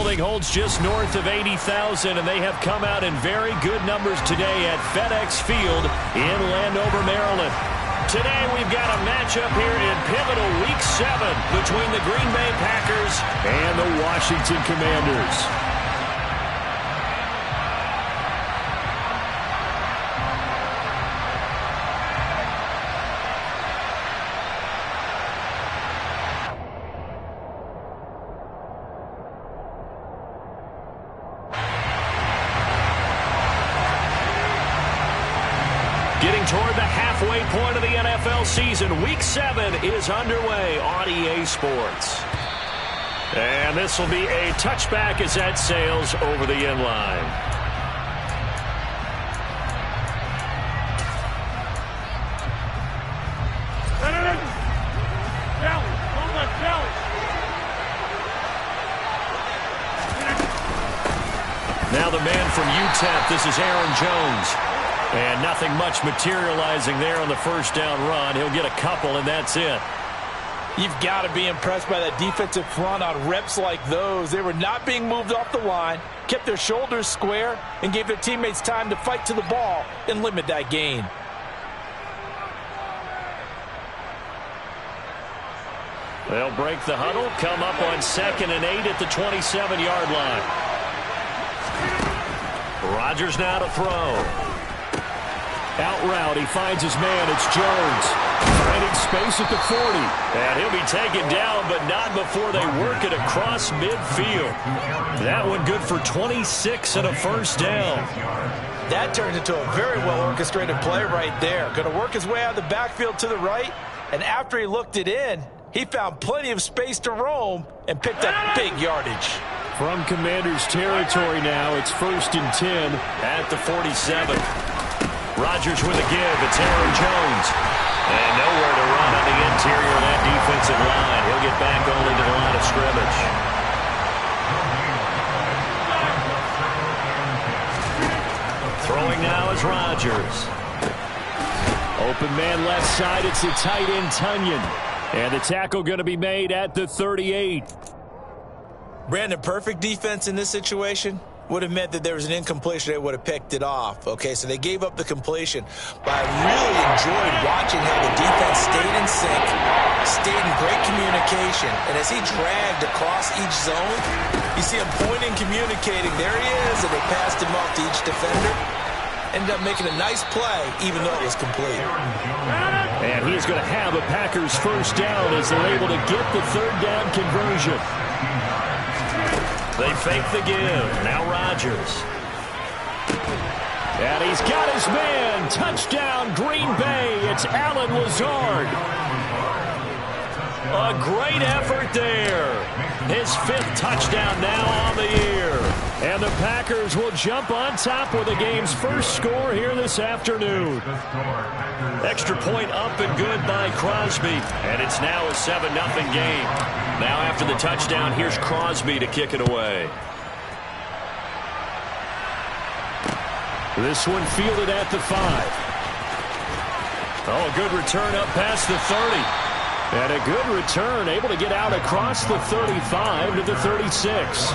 building holds just north of 80,000, and they have come out in very good numbers today at FedEx Field in Landover, Maryland. Today we've got a matchup here in pivotal Week 7 between the Green Bay Packers and the Washington Commanders. Getting toward the halfway point of the NFL season, Week 7 is underway on EA Sports. And this will be a touchback as that sails over the end line. Now the man from UTEP, this is Aaron Jones. And nothing much materializing there on the first down run. He'll get a couple, and that's it. You've got to be impressed by that defensive front on reps like those. They were not being moved off the line, kept their shoulders square, and gave their teammates time to fight to the ball and limit that gain. They'll break the huddle, come up on 2nd and 8 at the 27-yard line. Rodgers now to throw. Out route, he finds his man. It's Jones. Finding space at the 40. And he'll be taken down, but not before they work it across midfield. That one good for 26 and a first down. That turns into a very well-orchestrated play right there. Going to work his way out of the backfield to the right. And after he looked it in, he found plenty of space to roam and picked up big yardage. From Commanders territory now, it's 1st and 10 at the 47. Rodgers with a give. It's Aaron Jones. And nowhere to run on the interior of that defensive line. He'll get back only to the line of scrimmage. Throwing now is Rodgers. Open man left side. It's the tight end Tunyon. And the tackle going to be made at the 38. Brandon, perfect defense in this situation would have meant that there was an incompletion. They would have picked it off. Okay, so they gave up the completion. But I really enjoyed watching how the defense stayed in sync, stayed in great communication. And as he dragged across each zone, you see him pointing, communicating. There he is, and they passed him off to each defender. Ended up making a nice play, even though it was complete. And he's going to have a Packers first down as they're able to get the third down conversion. They fake the give. Now Rodgers. And he's got his man. Touchdown, Green Bay. It's Allen Lazard. A great effort there. His 5th touchdown now on the year. And the Packers will jump on top with the game's first score here this afternoon. Extra point up and good by Crosby. And it's now a 7-0 game. Now after the touchdown, here's Crosby to kick it away. This one fielded at the 5. Oh, good return up past the 30. And a good return, able to get out across the 35 to the 36.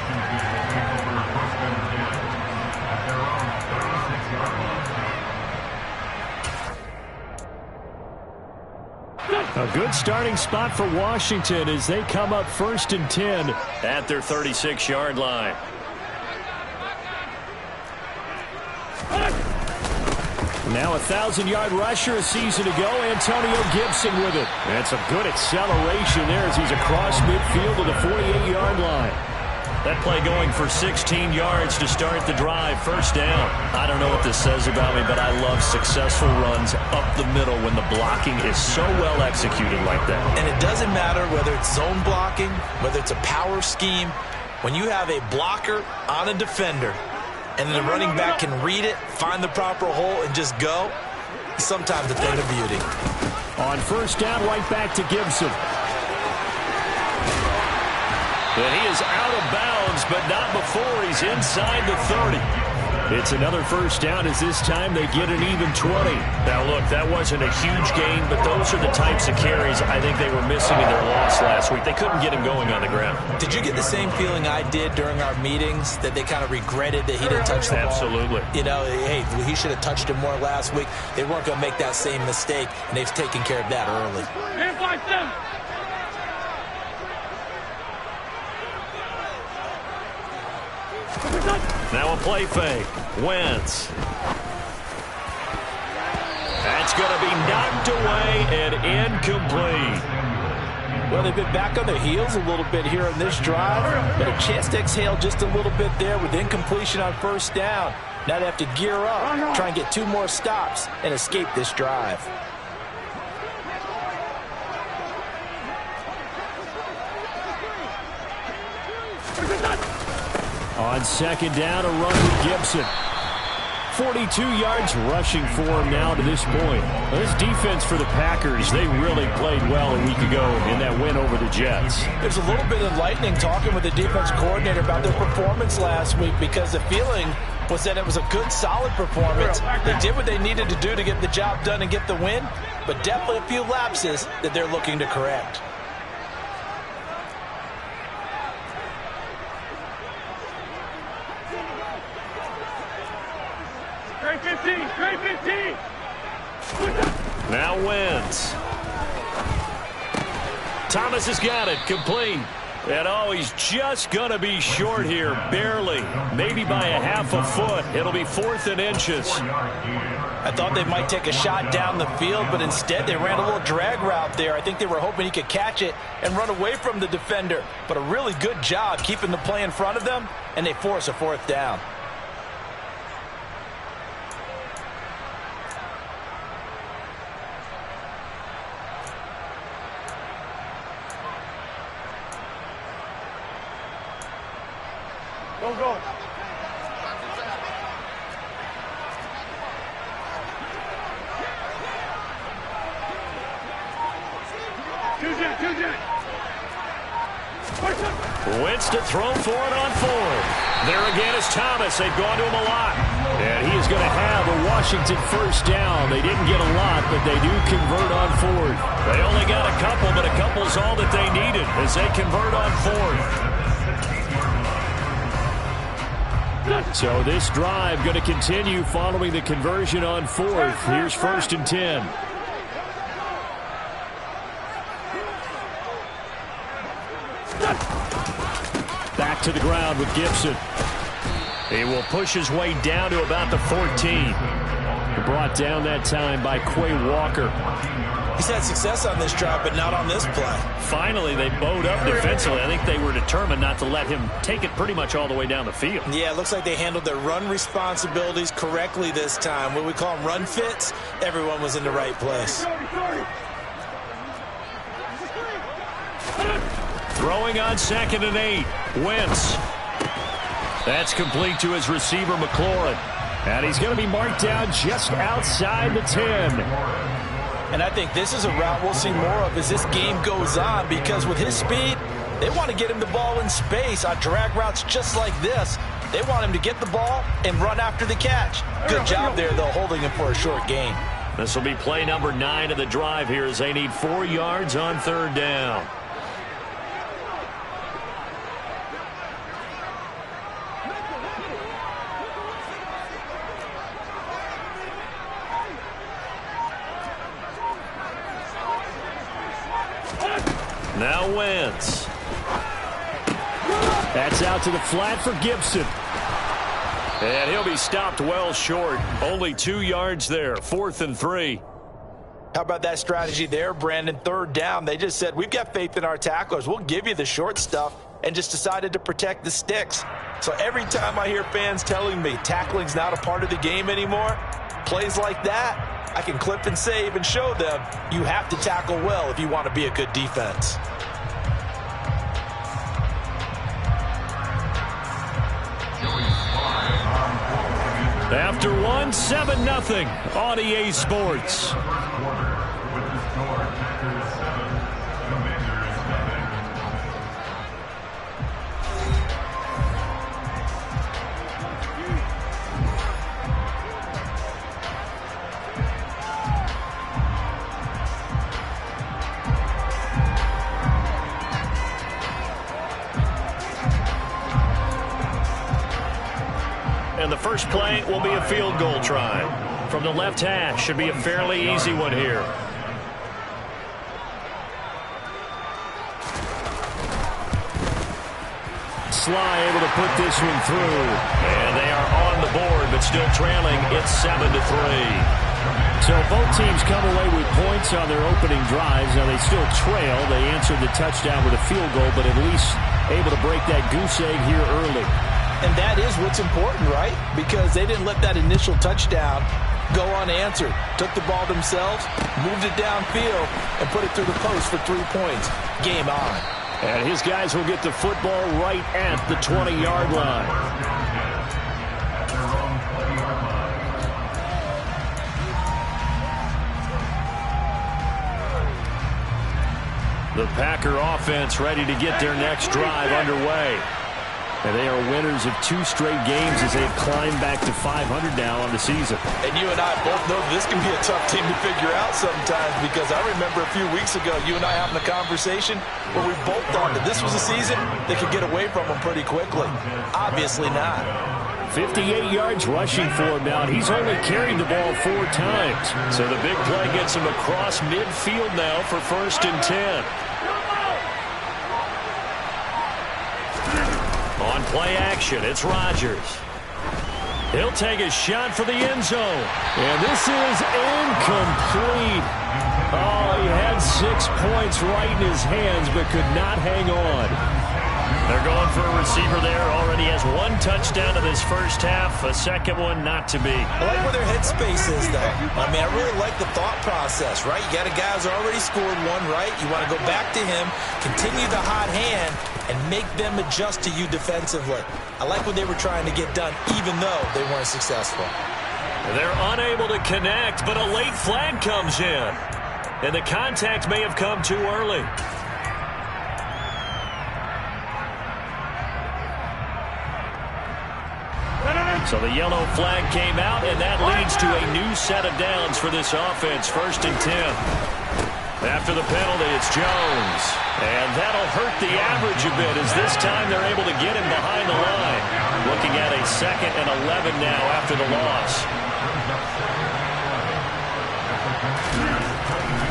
A good starting spot for Washington as they come up 1st and 10 at their 36-yard line. Now a 1,000-yard rusher a season ago, Antonio Gibson with it. And some good acceleration there as he's across midfield to the 48-yard line. That play going for 16 yards to start the drive. First down. I don't know what this says about me, but I love successful runs up the middle when the blocking is so well executed like that. And it doesn't matter whether it's zone blocking, whether it's a power scheme. When you have a blocker on a defender and the running back can read it, find the proper hole, and just go, it's sometimes a thing of beauty. On first down, right back to Gibson. And he is out of bounds, but not before he's inside the 30. It's another first down as this time they get an even 20. Now, look, that wasn't a huge gain, but those are the types of carries I think they were missing in their loss last week. They couldn't get him going on the ground. Did you get the same feeling I did during our meetings, that they kind of regretted that he didn't touch the ball? Absolutely. You know, hey, he should have touched him more last week. They weren't going to make that same mistake, and they've taken care of that early. Now a play fake. Wentz. That's going to be knocked away and incomplete. Well, they've been back on their heels a little bit here in this drive, but a chance to exhale just a little bit there with incompletion on first down. Now they have to gear up, try and get 2 more stops, and escape this drive. On second down, a run with Gibson. 42 yards rushing for him now to this point. Well, this defense for the Packers, they really played well a week ago in that win over the Jets. There's a little bit enlightening talking with the defense coordinator about their performance last week, because the feeling was that it was a good, solid performance. They did what they needed to do to get the job done and get the win, but definitely a few lapses that they're looking to correct. Now Wentz. Thomas has got it, complete. And oh, he's just going to be short here, barely. Maybe by a half a foot. It'll be 4th and inches. I thought they might take a shot down the field, but instead they ran a little drag route there. I think they were hoping he could catch it and run away from the defender. But a really good job keeping the play in front of them, and they force a 4th down. Go. Wentz to throw for it on 4th. There again is Thomas. They've gone to him a lot. And he is going to have a Washington first down. They didn't get a lot, but they do convert on 4th. They only got a couple, but a couple's all that they needed as they convert on 4th. So this drive going to continue following the conversion on 4th. Here's 1st and 10. Back to the ground with Gibson. He will push his way down to about the 14. Brought down that time by Quay Walker. He's had success on this drive, but not on this play. Finally, they bowed up defensively. I think they were determined not to let him take it pretty much all the way down the field. Yeah, it looks like they handled their run responsibilities correctly this time. What we call them run fits, everyone was in the right place. Throwing on 2nd and 8. Wentz. That's complete to his receiver, McLaurin. And he's going to be marked down just outside the 10. And I think this is a route we'll see more of as this game goes on, because with his speed, they want to get him the ball in space on drag routes just like this. They want him to get the ball and run after the catch. Good job there, though, holding him for a short gain. This will be play number 9 of the drive here as they need 4 yards on 3rd down. Now Wentz. That's out to the flat for Gibson. And he'll be stopped well short. Only 2 yards there. 4th and 3. How about that strategy there, Brandon? 3rd down. They just said, we've got faith in our tacklers. We'll give you the short stuff, and just decided to protect the sticks. So every time I hear fans telling me tackling's not a part of the game anymore, plays like that, I can clip and save and show them you have to tackle well if you want to be a good defense. After 1, 7-0 on EA Sports. first play will be a field goal try. From the left hash, should be a fairly easy one here. Sly able to put this one through. And they are on the board, but still trailing. It's 7-3. So both teams come away with points on their opening drives. Now they still trail. They answered the touchdown with a field goal, but at least able to break that goose egg here early. And that is what's important, right? Because they didn't let that initial touchdown go unanswered. Took the ball themselves, moved it downfield, and put it through the post for 3 points. Game on. And his guys will get the football right at the 20-yard line. The Packer offense ready to get their next drive underway. And they are winners of 2 straight games as they've climbed back to 500 now on the season. And you and I both know this can be a tough team to figure out sometimes, because I remember a few weeks ago you and I having a conversation where we both thought that this was a season that could get away from them pretty quickly. Obviously not. 58 yards rushing for him now, and he's only carried the ball 4 times. So the big play gets him across midfield now for 1st and 10. On play action, it's Rodgers. He'll take a shot for the end zone. And this is incomplete. Oh, he had 6 points right in his hands, but could not hang on. They're going for a receiver there. Already has 1 touchdown in this first half. A second one not to be. I like where their headspace is, though. I mean, I really like the thought process, right? You got a guy who's already scored 1, right? You want to go back to him, continue the hot hand, and make them adjust to you defensively. I like what they were trying to get done, even though they weren't successful. They're unable to connect, but a late flag comes in. And the contact may have come too early. So the yellow flag came out, and that leads to a new set of downs for this offense. 1st and 10. After the penalty, it's Jones. And that'll hurt the average a bit, as this time they're able to get him behind the line. Looking at a 2nd and 11 now after the loss.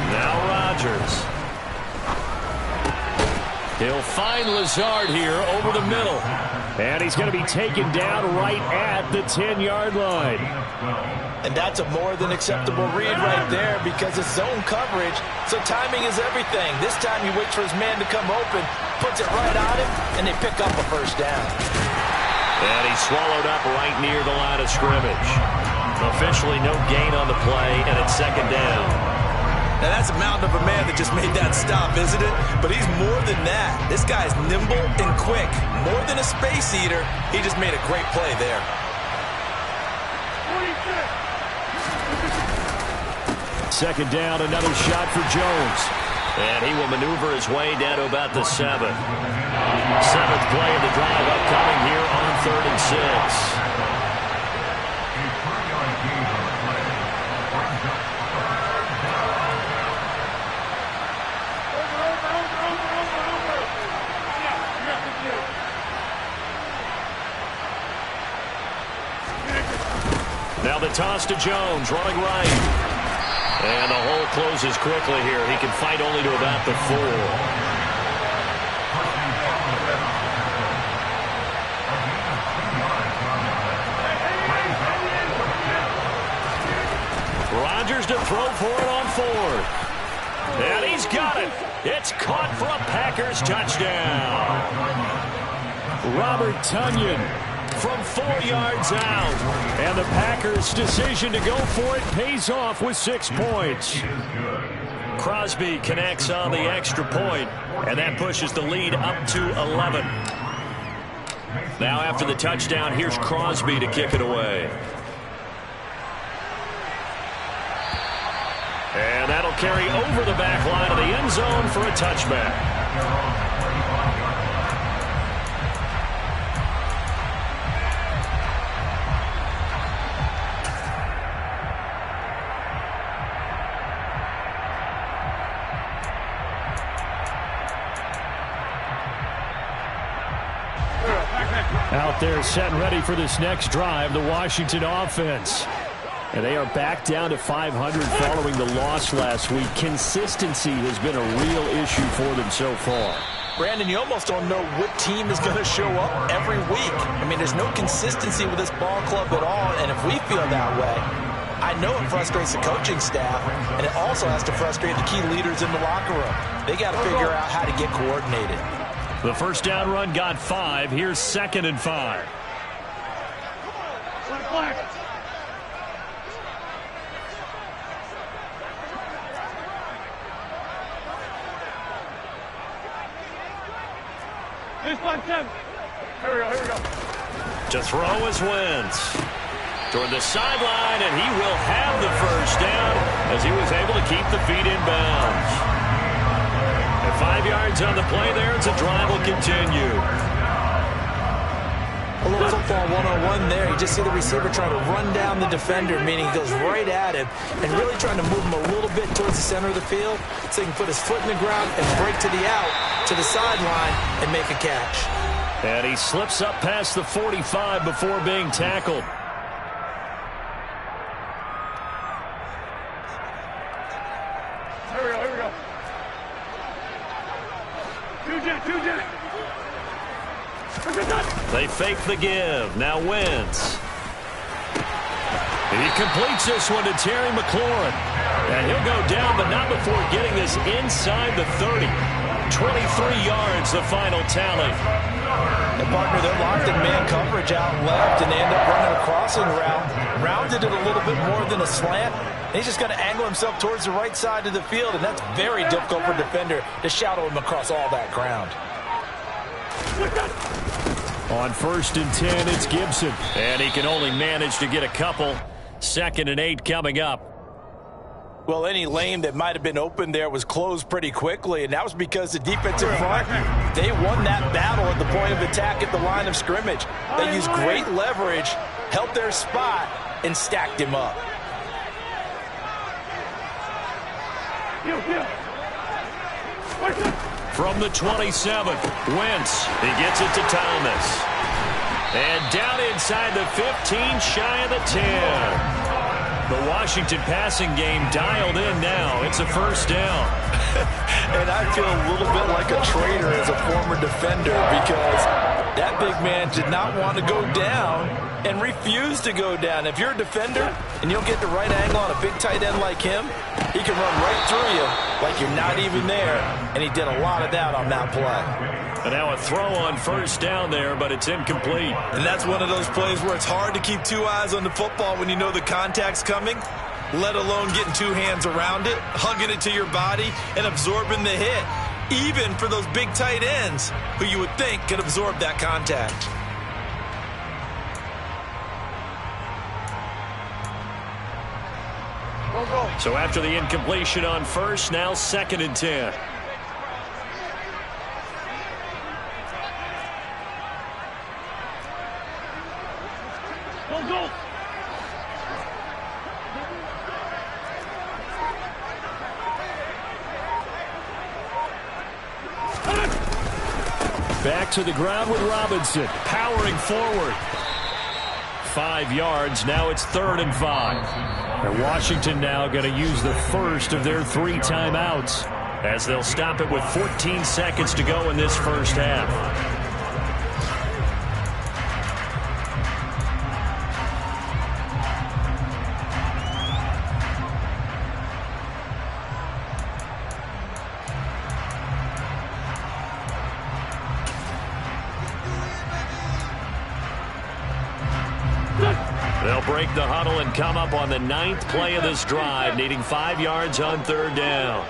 Now Rodgers. He'll find Lazard here over the middle. And he's going to be taken down right at the 10-yard line. And that's a more than acceptable read right there, because it's zone coverage, so timing is everything. This time he waits for his man to come open, puts it right on him, and they pick up a 1st down. And he's swallowed up right near the line of scrimmage. Officially no gain on the play, and it's 2nd down. Now, that's a mountain of a man that just made that stop, isn't it? But he's more than that. This guy's nimble and quick. More than a space eater, he just made a great play there. Second down, another shot for Jones. And he will maneuver his way down to about the 7. 7th play of the drive upcoming here on 3rd and 6. Now the toss to Jones, running right. And the hole closes quickly here. He can fight only to about the 4. Rodgers to throw for it on 4th. And he's got it. It's caught for a Packers touchdown. Robert Tonyan from 4 yards out. And the Packers' decision to go for it pays off with 6 points. Crosby connects on the extra point, and that pushes the lead up to 11. Now after the touchdown, here's Crosby to kick it away. And that'll carry over the back line of the end zone for a touchback. Back. Out there set and ready for this next drive, the Washington offense. And they are back down to 500 following the loss last week. Consistency has been a real issue for them so far. Brandon, you almost don't know what team is going to show up every week. I mean, there's no consistency with this ball club at all, and if we feel that way, I know it frustrates the coaching staff, and it also has to frustrate the key leaders in the locker room. They got to figure out how to get coordinated. The first down run got 5. Here's 2nd and 5. Here we go. To throw is Wentz. Toward the sideline, and he will have the first down as he was able to keep the feet in bounds. At 5 yards on the play there, the drive will continue. A little football 101 there. You just see the receiver trying to run down the defender, meaning he goes right at him and really trying to move him a little bit towards the center of the field so he can put his foot in the ground and break to the out, to the sideline, and make a catch. And he slips up past the 45 before being tackled. Here we go. They fake the give. Now Wentz. He completes this one to Terry McLaurin. And he'll go down, but not before getting this inside the 30. 23 yards, the final tally. And partner, they're locked in man coverage out left, and they end up running a crossing route. Rounded it a little bit more than a slant. And he's just going to angle himself towards the right side of the field, and that's very difficult for a defender to shadow him across all that ground. On 1st and 10, it's Gibson. And he can only manage to get a couple. 2nd and 8 coming up. Well, any lane that might have been open there was closed pretty quickly, and that was because the defensive front, they won that battle at the point of attack at the line of scrimmage. They used great leverage, held their spot, and stacked him up. From the 27th, Wentz. He gets it to Thomas. And down inside the 15, shy of the 10. The Washington passing game dialed in now. It's a first down. And I feel a little bit like a traitor as a former defender because that big man did not want to go down and refused to go down. If you're a defender and you'll get the right angle on a big tight end like him, he can run right through you like you're not even there. And he did a lot of that on that play. And now a throw on first down there, but it's incomplete. And that's one of those plays where it's hard to keep 2 eyes on the football when you know the contact's coming, let alone getting 2 hands around it, hugging it to your body, and absorbing the hit, even for those big tight ends who you would think could absorb that contact. So after the incompletion on first, now 2nd and 10. Back to the ground with Robinson, powering forward. 5 yards, now it's 3rd and 5. And Washington now going to use the first of their 3 timeouts, as they'll stop it with 14 seconds to go in this first half. They'll break the huddle and come up on the 9th play of this drive, needing 5 yards on 3rd down.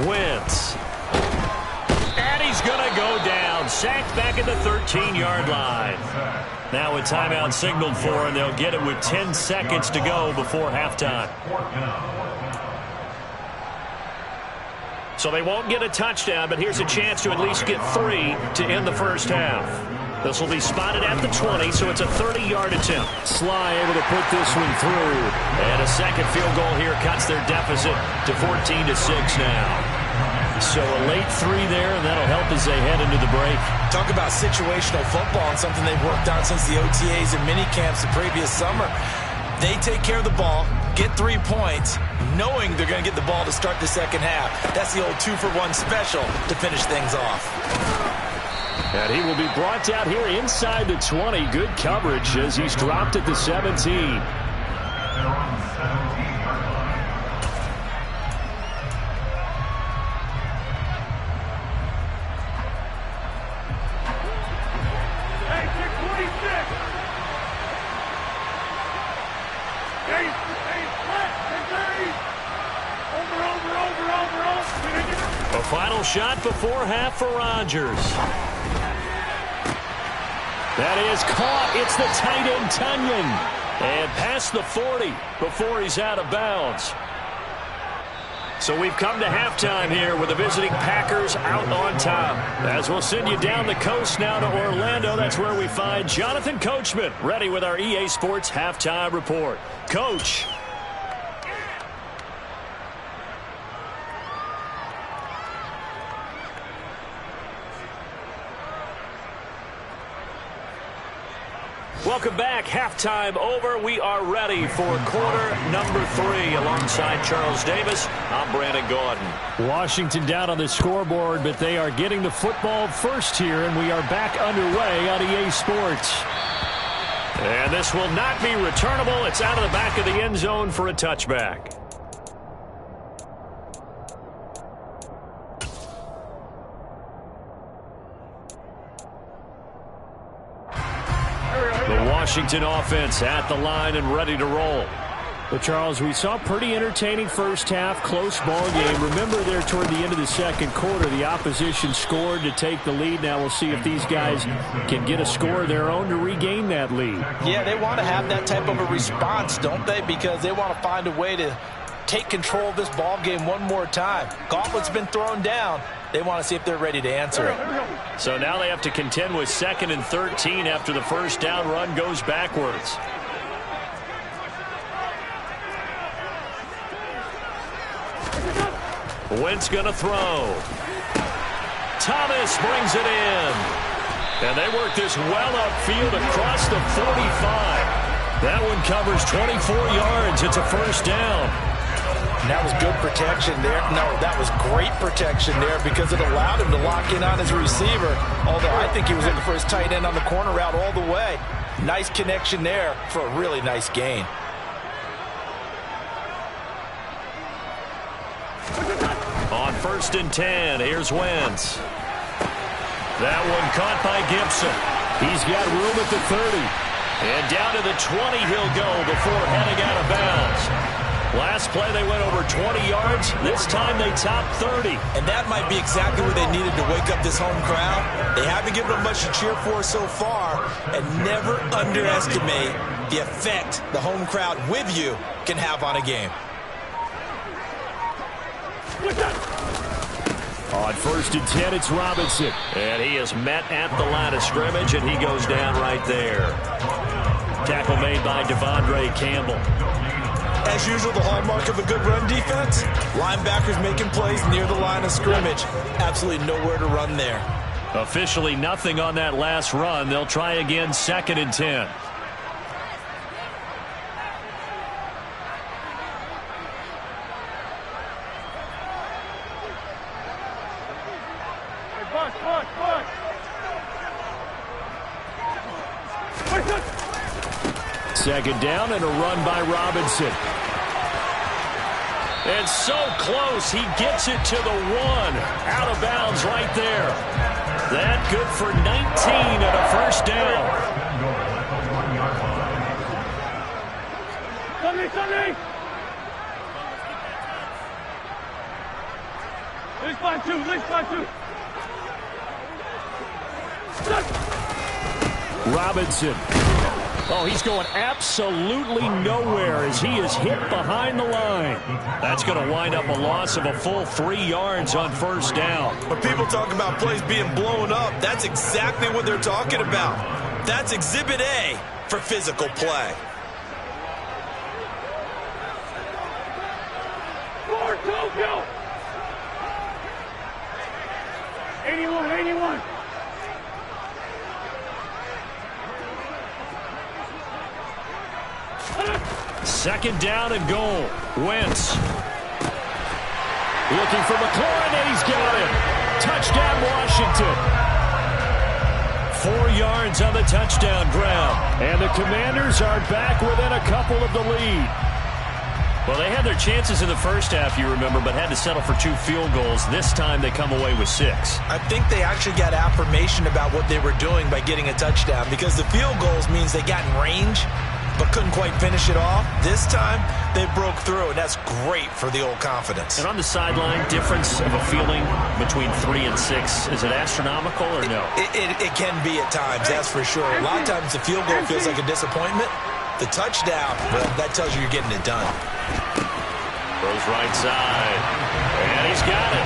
Wentz. And he's going to go down. Sacked back at the 13-yard line. Now a timeout signaled for, and they'll get it with 10 seconds to go before halftime. So they won't get a touchdown, but here's a chance to at least get 3 to end the first half. This will be spotted at the 20, so it's a 30-yard attempt. Sly able to put this one through. And a second field goal here cuts their deficit to 14-6 now. So a late 3 there, and that'll help as they head into the break. Talk about situational football and something they've worked on since the OTAs and mini camps the previous summer. They take care of the ball, get 3 points, knowing they're going to get the ball to start the second half. That's the old 2-for-1 special to finish things off. And he will be brought down here inside the 20. Good coverage as he's dropped at the 17. A final shot before half for Rodgers. That is caught. It's the tight end, Tunyon. And past the 40 before he's out of bounds. So we've come to halftime here with the visiting Packers out on top. As we'll send you down the coast now to Orlando, that's where we find Jonathan Coachman ready with our EA Sports Halftime Report. Coach. Welcome back. Halftime over. We are ready for quarter number 3. Alongside Charles Davis, I'm Brandon Gaudin. Washington down on the scoreboard, but they are getting the football first here, and we are back underway on EA Sports. And this will not be returnable. It's out of the back of the end zone for a touchback. Washington offense at the line and ready to roll. But, Charles, we saw pretty entertaining first half, close ball game. Remember there toward the end of the second quarter, the opposition scored to take the lead. Now we'll see if these guys can get a score of their own to regain that lead. Yeah, they want to have that type of a response, don't they? Because they want to find a way to take control of this ball game one more time. Gauntlet's been thrown down. They want to see if they're ready to answer it. So now they have to contend with 2nd and 13 after the first down run goes backwards. Wentz going to throw. Thomas brings it in. And they work this well upfield across the 45. That one covers 24 yards. It's a first down. And that was good protection there. No, that was great protection there because it allowed him to lock in on his receiver. Although I think he was looking for his tight end on the corner route all the way. Nice connection there for a really nice gain. On 1st and 10, here's Wentz. That one caught by Gibson. He's got room at the 30. And down to the 20 he'll go before heading out of bounds. Last play, they went over 20 yards. This time, they topped 30. And that might be exactly what they needed to wake up this home crowd. They haven't given them much to cheer for so far. And never underestimate the effect the home crowd with you can have on a game. On 1st and 10, it's Robinson. And he is met at the line of scrimmage, and he goes down right there. Tackle made by Devondre Campbell. As usual, the hallmark of a good run defense, linebackers making plays near the line of scrimmage. Absolutely nowhere to run there. Officially nothing on that last run. They'll try again 2nd and 10. Second down and a run by Robinson. And so close, he gets it to the 1. Out of bounds right there. That good for 19 and a first down. Robinson. Oh, he's going absolutely nowhere as he is hit behind the line. That's going to wind up a loss of a full 3 yards on first down. When people talk about plays being blown up, that's exactly what they're talking about. That's Exhibit A for physical play. 81. Second down and goal. Wentz. Looking for McLaurin, and he's got him. Touchdown, Washington. 4 yards on the touchdown grab. And the Commanders are back within a couple of the lead. Well, they had their chances in the first half, you remember, but had to settle for 2 field goals. This time they come away with 6. I think they actually got affirmation about what they were doing by getting a touchdown, because the field goals means they got in range but couldn't quite finish it off. This time, they broke through, and that's great for the old confidence. And on the sideline, difference of a feeling between 3 and 6, is it astronomical or no? It can be at times, that's for sure. A lot of times the field goal feels like a disappointment. The touchdown, well, that tells you you're getting it done. Throws right side, and he's got it.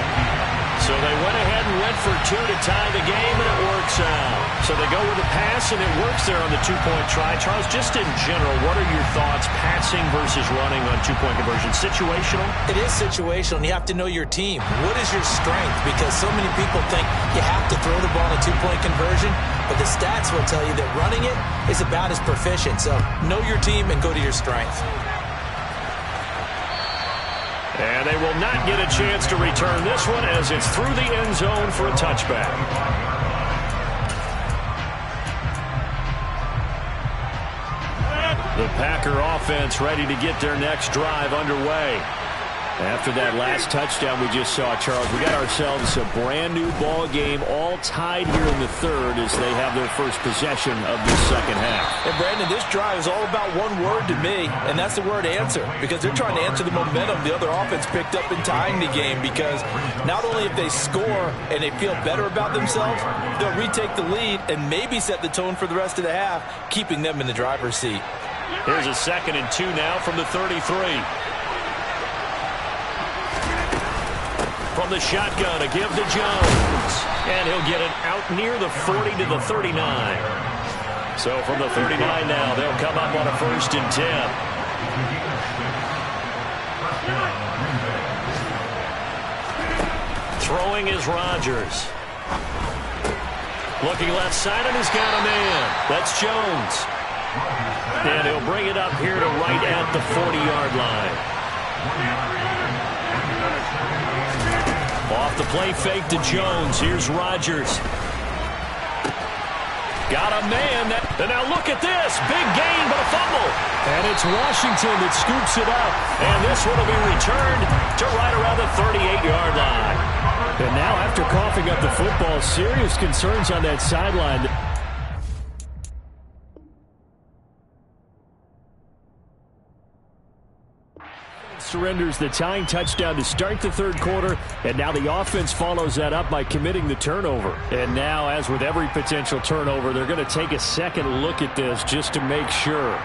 So they went ahead and went for 2 to tie the game, and it works out. So they go with a pass, and it works there on the 2-point try. Charles, just in general, what are your thoughts, passing versus running on 2-point conversion? Situational? It is situational, and you have to know your team. What is your strength? Because so many people think you have to throw the ball in a 2-point conversion, but the stats will tell you that running it is about as proficient. So know your team and go to your strength. And they will not get a chance to return this one as it's through the end zone for a touchback. The Packer offense ready to get their next drive underway. After that last touchdown we just saw, Charles, we got ourselves a brand new ball game, all tied here in the third as they have their first possession of the second half. And Brandon, this drive is all about one word to me, and that's the word answer, because they're trying to answer the momentum the other offense picked up in tying the game, because not only if they score and they feel better about themselves, they'll retake the lead and maybe set the tone for the rest of the half, keeping them in the driver's seat. Here's a 2nd and 2 now from the 33. From the shotgun, a give to Jones. And he'll get it out near the 40 to the 39. So from the 39 now, they'll come up on a 1st and 10. Throwing is Rodgers. Looking left side, and he's got a man. That's Jones. And he'll bring it up here to right at the 40-yard line. Off the play fake to Jones. Here's Rodgers. Got a man. And now look at this. Big gain, but a fumble. And it's Washington that scoops it up. And this one will be returned to right around the 38-yard line. And now after coughing up the football, serious concerns on that sideline. Surrenders the tying touchdown to start the third quarter, and now the offense follows that up by committing the turnover. And now, as with every potential turnover, they're going to take a second look at this just to make sure.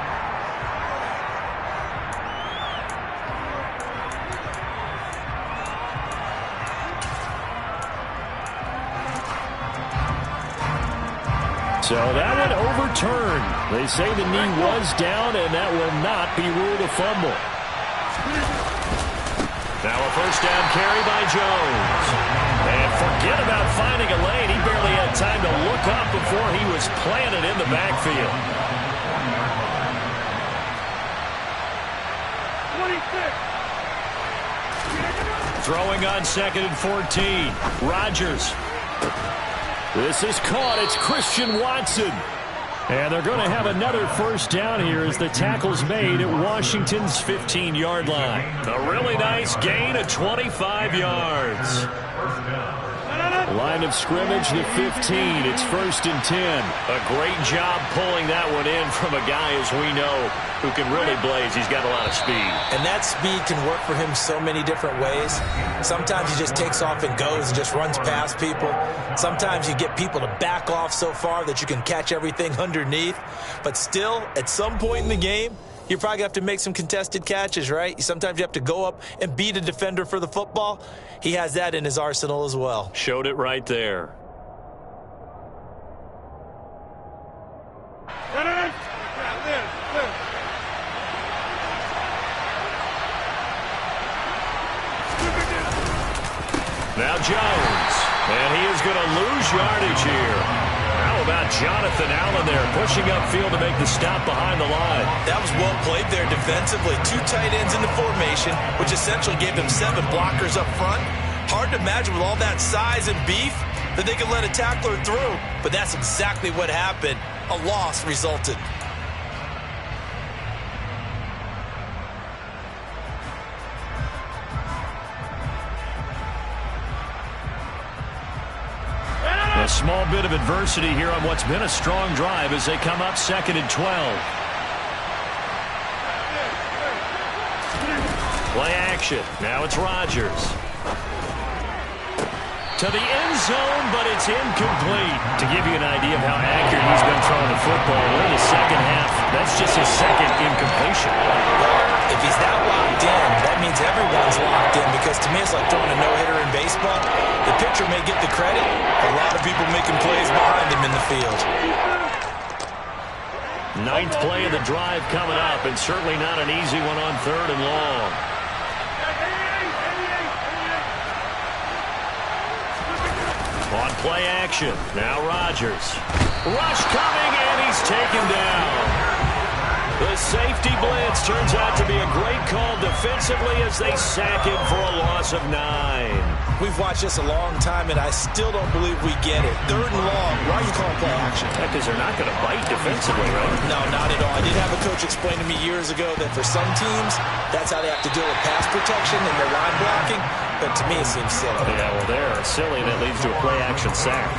So that one overturned. They say the knee was down, and that will not be ruled a fumble. Now a 1st down carry by Jones. And forget about finding a lane. He barely had time to look up before he was planted in the backfield. 26. Throwing on 2nd and 14. Rodgers. This is caught. It's Christian Watson. And they're going to have another 1st down here as the tackle's made at Washington's 15-yard line. A really nice gain of 25 yards. Line of scrimmage, the 15. It's 1st and 10. A great job pulling that one in from a guy, as we know, who can really blaze. He's got a lot of speed. And that speed can work for him so many different ways. Sometimes he just takes off and goes and just runs past people. Sometimes you get people to back off so far that you can catch everything underneath. But still, at some point in the game, you probably have to make some contested catches, right? Sometimes you have to go up and beat a defender for the football. He has that in his arsenal as well. Showed it right there. Now Jones. And he is going to lose yardage here. How about Jonathan Allen there, pushing upfield to make the stop behind the line? That was well played there defensively. 2 tight ends in the formation, which essentially gave them 7 blockers up front. Hard to imagine with all that size and beef that they could let a tackler through. But that's exactly what happened. A loss resulted. A small bit of adversity here on what's been a strong drive as they come up 2nd and 12. Play action. Now it's Rodgers. To the end zone, but it's incomplete. To give you an idea of how accurate he's been throwing the football, in the second half, that's just his 2nd incompletion. If he's that locked in, that means everyone's locked in, because to me it's like throwing a no-hitter in baseball. The pitcher may get the credit, a lot of people making plays behind him in the field. 9th play of the drive coming up, and certainly not an easy one on 3rd and long. On play action, now Rodgers. Rush coming, and he's taken down. The safety blitz turns out to be a great call defensively as they sack him for a loss of 9. We've watched this a long time, and I still don't believe we get it. 3rd and long. Why are you calling play action? Because they're not going to bite defensively, right? No, not at all. I did have a coach explain to me years ago that for some teams, that's how they have to deal with pass protection and their line blocking. But to me, it seems silly. Yeah, well, they're silly, and it leads to a play action sack.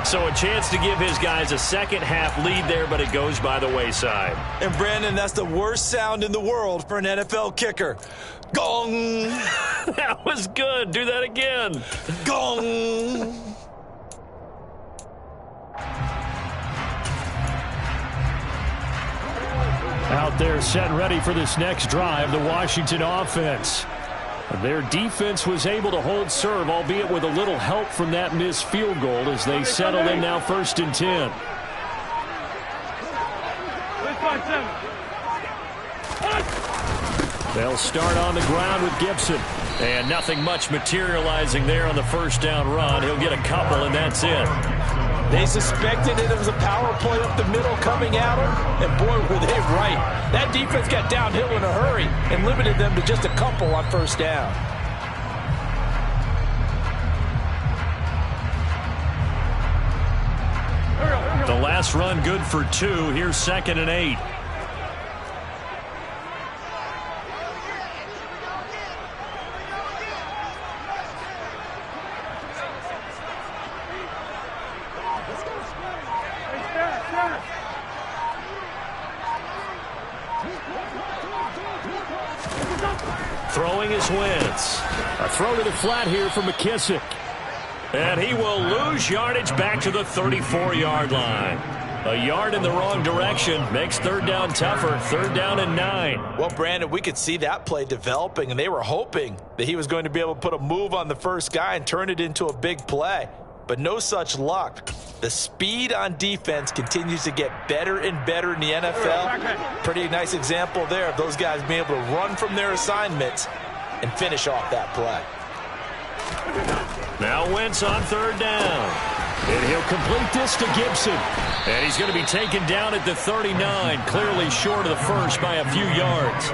So a chance to give his guys a second-half lead there, but it goes by the wayside. And, Brandon, that's the worst sound in the world for an NFL kicker. Gong! That was good. Do that again. Gong! Out there set and ready for this next drive, the Washington offense. Their defense was able to hold serve, albeit with a little help from that missed field goal as they settle in now 1st and 10. They'll start on the ground with Gibson. And nothing much materializing there on the 1st down run. He'll get a couple, and that's it. They suspected it was a power play up the middle coming at them, and boy, were they right. That defense got downhill in a hurry and limited them to just a couple on 1st down. The last run good for 2. Here's 2nd and 8. Throwing his Wentz. A throw to the flat here for McKissick. And he will lose yardage back to the 34-yard line. A yard in the wrong direction makes 3rd down tougher. 3rd down and 9. Well, Brandon, we could see that play developing, and they were hoping that he was going to be able to put a move on the first guy and turn it into a big play. But no such luck. The speed on defense continues to get better and better in the NFL. Pretty nice example there of those guys being able to run from their assignments and finish off that play. Now Wentz on 3rd down. And he'll complete this to Gibson. And he's going to be taken down at the 39, clearly short of the first by a few yards.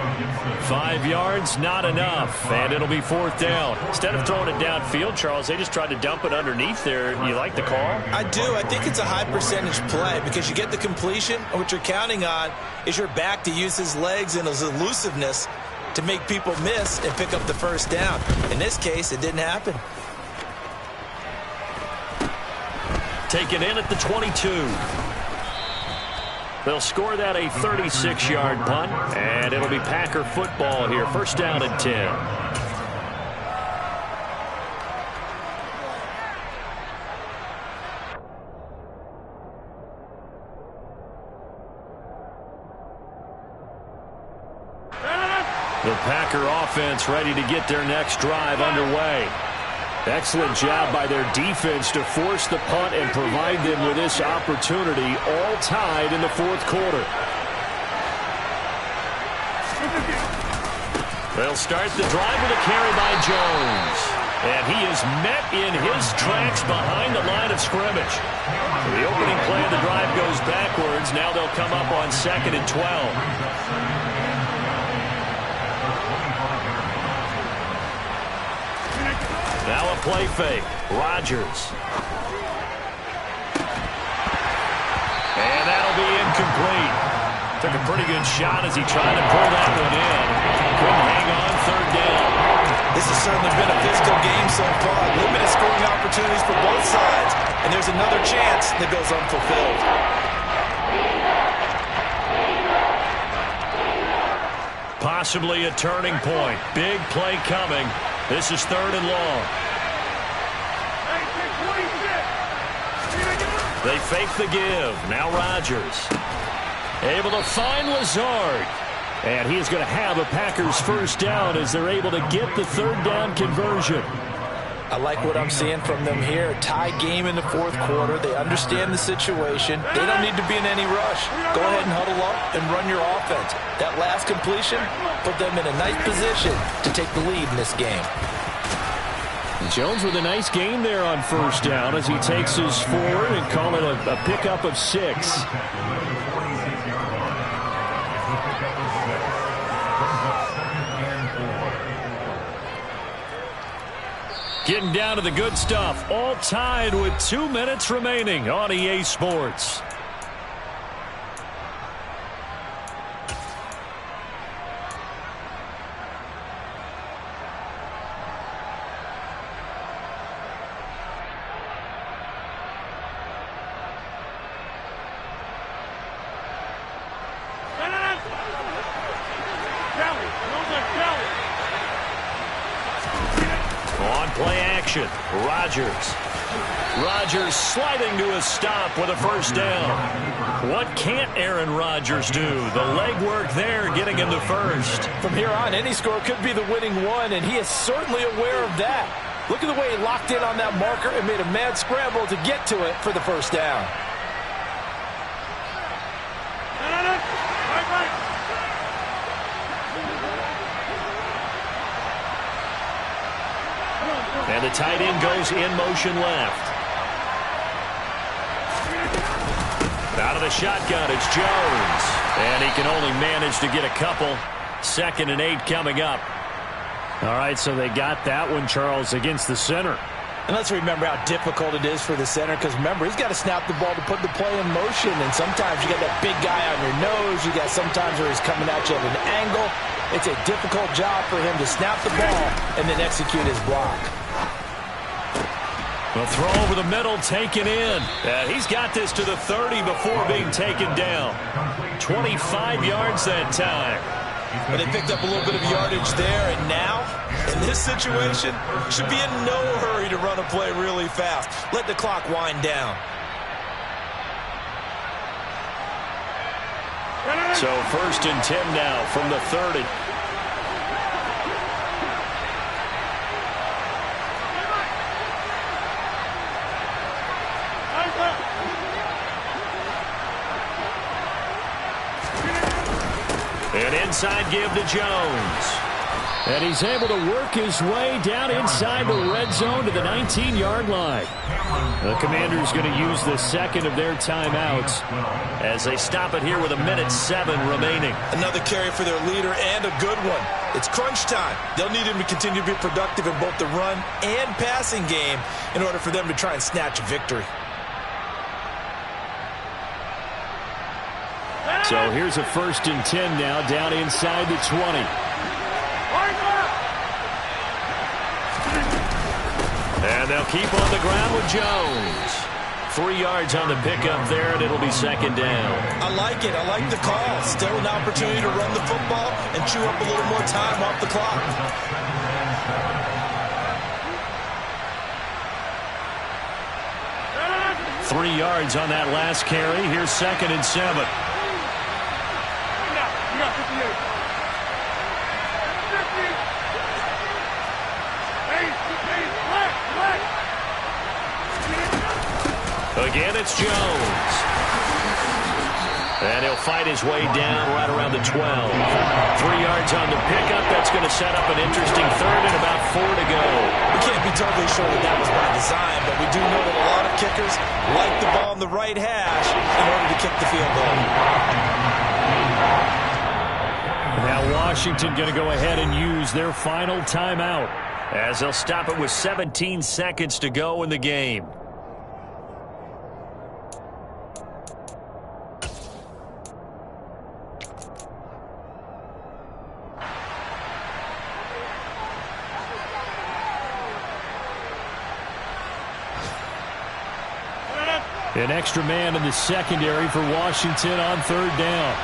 5 yards, not enough, and it'll be 4th down. Instead of throwing it downfield, Charles, they just tried to dump it underneath there. You like the call? I do. I think it's a high percentage play because you get the completion, and what you're counting on is your back to use his legs and his elusiveness to make people miss and pick up the 1st down. In this case, it didn't happen. Taken in at the 22. They'll score that a 36-yard punt, and it'll be Packer football here. 1st down and 10. The Packer offense ready to get their next drive underway. Excellent job by their defense to force the punt and provide them with this opportunity, all tied in the 4th quarter. They'll start the drive with a carry by Jones. And he is met in his tracks behind the line of scrimmage. The opening play of the drive goes backwards. Now they'll come up on 2nd and 12. Now a play fake. Rodgers. And that'll be incomplete. Took a pretty good shot as he tried to pull that one in. Couldn't hang on 3rd down. This has certainly been a physical game so far. Limited scoring opportunities for both sides. And there's another chance that goes unfulfilled. Possibly a turning point. Big play coming. This is 3rd and long. They fake the give. Now Rodgers. Able to find Lazard. And he is going to have a Packers first down as they're able to get the 3rd down conversion. I like what I'm seeing from them here. Tie game in the 4th quarter. They understand the situation. They don't need to be in any rush. Go ahead and huddle up and run your offense. That last completion put them in a nice position to take the lead in this game. Jones with a nice gain there on 1st down as he takes us forward and call it a pickup of 6. Getting down to the good stuff. All tied with 2 minutes remaining on EA Sports. Rodgers sliding to a stop with a 1st down. What can't Aaron Rodgers do? The legwork there getting him to 1st. From here on, any score could be the winning one, and he is certainly aware of that. Look at the way he locked in on that marker and made a mad scramble to get to it for the 1st down. And the tight end goes in motion left. Out of the shotgun, it's Jones. And he can only manage to get a couple. 2nd and 8 coming up. All right, so they got that one, Charles, against the center. And let's remember how difficult it is for the center, because remember, he's got to snap the ball to put the play in motion. And sometimes you got that big guy on your nose. You got sometimes where he's coming at you at an angle. It's a difficult job for him to snap the ball and then execute his block. A throw over the middle, taken in. He's got this to the 30 before being taken down. 25 yards that time. But they picked up a little bit of yardage there, and now, in this situation, should be in no hurry to run a play really fast. Let the clock wind down. So 1st and 10 now from the 30. An inside give to Jones. And he's able to work his way down inside the red zone to the 19-yard line. The Commanders going to use the 2nd of their timeouts as they stop it here with 1:07 remaining. Another carry for their leader and a good one. It's crunch time. They'll need him to continue to be productive in both the run and passing game in order for them to try and snatch a victory. So here's a 1st and 10 now down inside the 20. And they'll keep on the ground with Jones. 3 yards on the pickup there, and it'll be 2nd down. I like it. I like the call. Still an opportunity to run the football and chew up a little more time off the clock. Three yards on that last carry. Here's 2nd and 7. Again, it's Jones. And he'll fight his way down right around the 12. 3 yards on the pickup. That's going to set up an interesting third and about 4 to go. We can't be totally sure that that was by design, but we do know that a lot of kickers like the ball in the right hash in order to kick the field goal. Now Washington going to go ahead and use their final timeout as they'll stop it with 17 seconds to go in the game. An extra man in the secondary for Washington on 3rd down.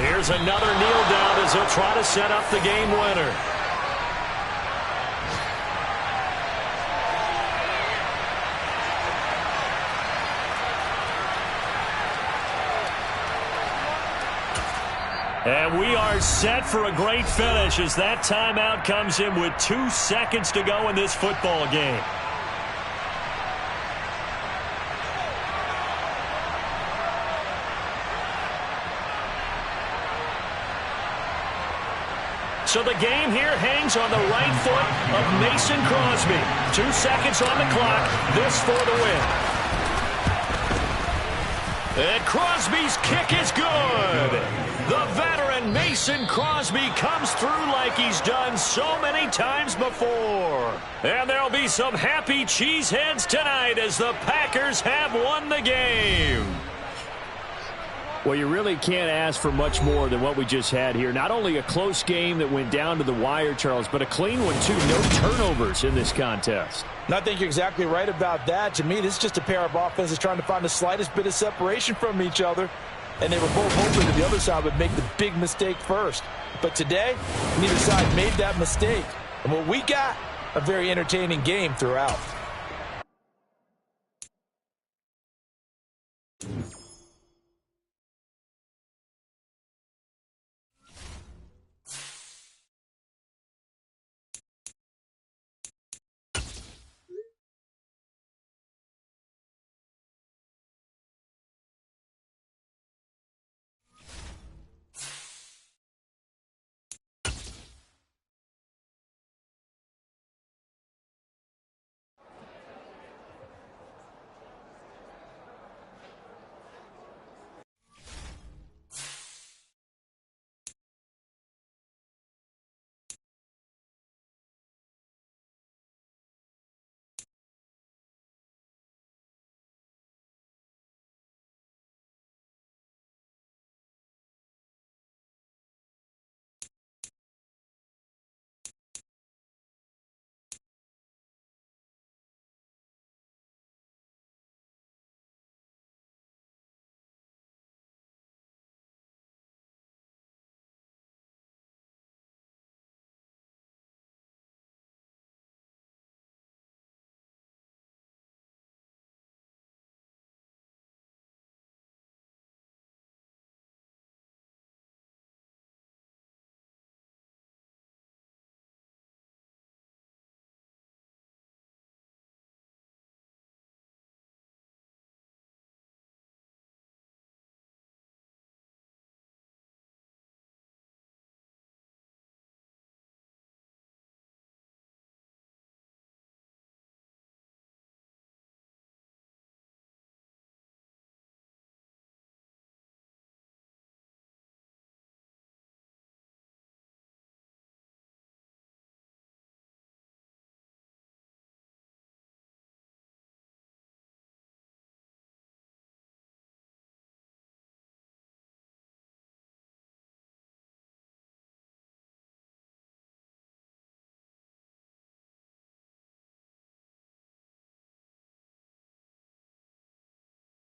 Here's another kneel down as they'll try to set up the game winner. And we are set for a great finish as that timeout comes in with 2 seconds to go in this football game. So the game here hangs on the right foot of Mason Crosby. 2 seconds on the clock. This for the win. And Crosby's kick is good. The veteran Mason Crosby comes through like he's done so many times before. And there'll be some happy cheeseheads tonight as the Packers have won the game. Well, you really can't ask for much more than what we just had here. Not only a close game that went down to the wire, Charles, but a clean one, too. No turnovers in this contest. And I think you're exactly right about that. To me, this is just a pair of offenses trying to find the slightest bit of separation from each other. And they were both hoping that the other side would make the big mistake first. But today, neither side made that mistake. And what we got, a very entertaining game throughout.